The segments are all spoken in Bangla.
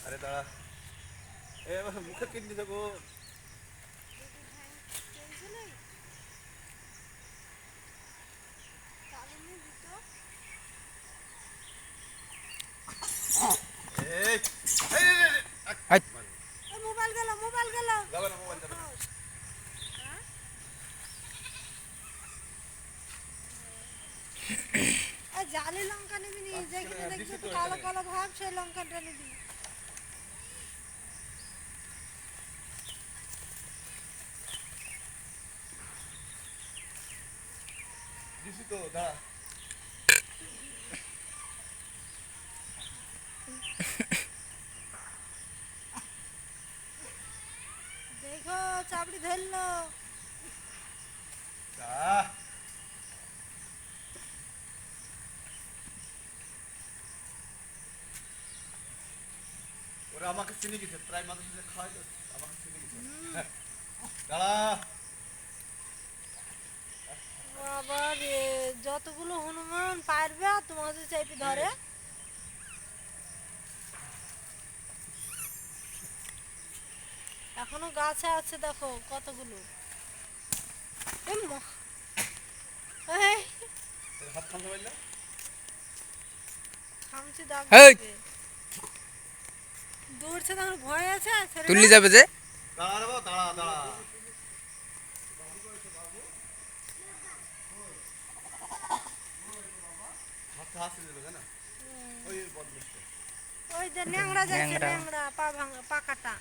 আরে দাঁড়া, এ মুখে কিডনি দেবো। মোবাইল গেল যাবে না, মোবাইল যাবে না। জালি লঙ্কা নিবি নি, যেখানে দেখবি তো কালো কালো ভাব সেই লঙ্কাটা নিবি। দিছি তো, দাঁড়া। দেখো চাপড়ি ধরলো। ওরা আমাকে চিনি গেছে, প্রায় মানুষ খাওয়াই তো আমাকে চিনি গেছে। দাঁড়া। বাবা রে, যতগুলো হনুমান পারবে আর তোমাদের চাইপি ধরে। এখনো গাছে আছে, দেখো কতগুলো। হাত খামতে পারলে খামচি দাগ হেই! দেবে। দৌড়ছে তখন ভয় আছে। তুললি যাবে যে দাঁড়া রে বাবা, দাঁড়া দাঁড়া। হাত হাসি দিল কেন? ওই বদমাইশ। ওই যে ন্যাংরা যাচ্ছে, ন্যাংরা। ন্যাংরা পা ভাঙা, পাকাটা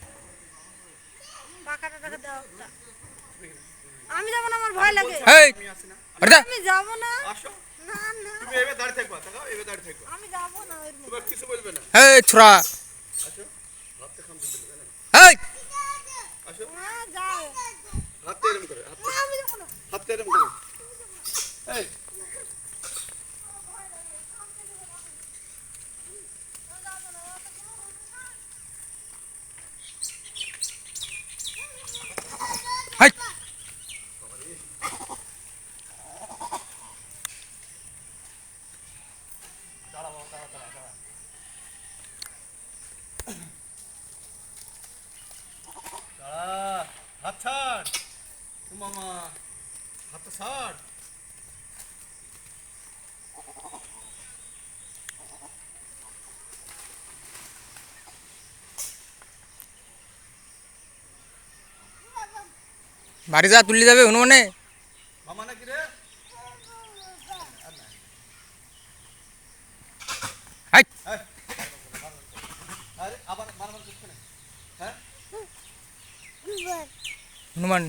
দেখে দাও একটা। আমি যাবো না, আমার ভয় লাগে। হেই আমি আসি না। ওটা আমি যাবো না। আসো, না না, তুমি এবার দাঁড়িয়ে থাকবা, তাকাও, এবার দাঁড়িয়ে থাকবা। আমি যাবো না ওর তোমার মধ্যে। কিছু বলবে না। হেই ছোড়া আসো, হাতে খামতে দিল কেন? হেই আসো, না যাও। হাতে এরম করে, না, আমি যাবো না। হাতে এরম করে। এই হেই দাঁড়া বাবা, দাঁড়া দাঁড়া দাঁড়া। দাঁড়া, হাত ছাড়। ও মামা, হাতটা ছাড়। বাড়ি যা তুললি যাবে হনুমানে মামা নাকি রে? হাই এই, আরে আবার মারবার করছে না। হ্যাঁ, হনুমান